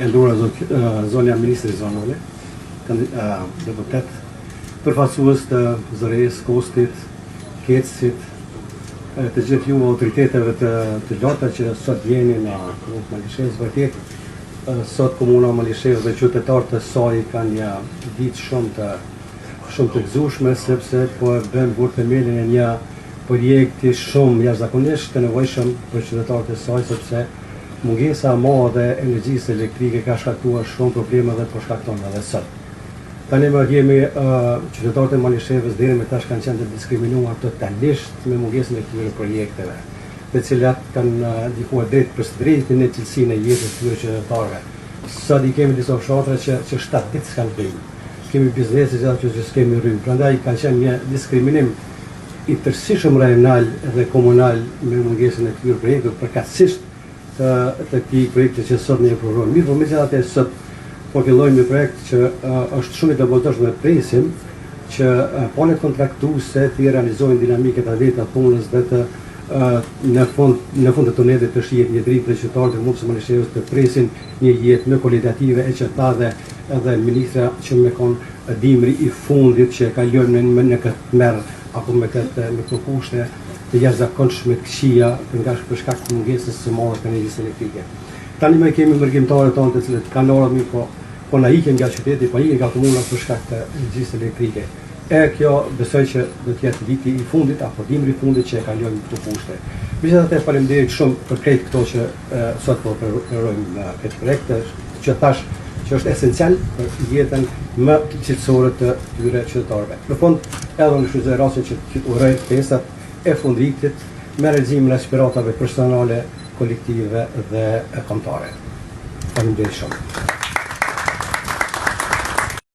Eldora zonja Ministri Zonole, deputet, përfaqësues të zëres, kostit, kecit, të gjithë ju autoriteteve të larta që sot jeni në Komunë Malishevës. Vërtet, sot Komuna Malishevës dhe qytetarët e saj kanë një ditë shumë të gëzueshme, sepse po bën vërtet themelin e një projekti shumë jashtëzakonisht të nevojshëm për qytetarët e saj, sepse mungesa e madhe e energjisë elektrike ka shkaktuar shumë probleme dhe po shkakton edhe sot. Tani më jemi qytetarët e Malishevës deri më tash kanë qenë të diskriminuar totalisht me mungesën e këtyre projekteve, të cilat kanë ndikuar drejt për drejtin e cilësinë e jetës të këtyre qytetarëve. Sot i kemi disa fshatra që 7 ditë s'kan bërë. Kemi biznese që s'kemi rrymë. Prandaj kanë qenë një diskriminim i tërësishëm rajonal dhe komunal me mungesën e këtyre projekteve, përkatësisht të këtij projekti që sot ne e provojmë. Mirë, por megjithatë sot po fillojmë një projekt që është shumë i dobëtshëm dhe presim që palët kontraktuese të realizojnë dinamiket e veta punës dhe të në fund të tunedit të shihet një dritë për qytetarët e Komunës së Malishevës të presin një jetë më kualitative e që ta dhe edhe ministra që me konë dimri i fundit që kalojmë në këtë merë apo me këto kushte të jashtëzakonshme të këqija për shkak të mungesës së madhe të energjisë elektrike. Tani më kemi mërgjimtarët tonë të cilët kanë ardhur po na ikin nga qyteti, po ikin nga komuna për shkak të energjisë elektrike. Kjo besoj që do të jetë viti i fundit apo dimri i fundit që e kalojmë këto kushte. Megjithatë faleminderit shumë për krejt këto që sot po përrojmë në këtë projekt që thash që është esencial për jetën më cilësore të këtyre qytetarëve. Në fund, edhe në shfrytëzoj rastin që uroj festat e fundvitit me realizimin e aspiratave personale, kolektive dhe kombëtare. Faleminderit shumë.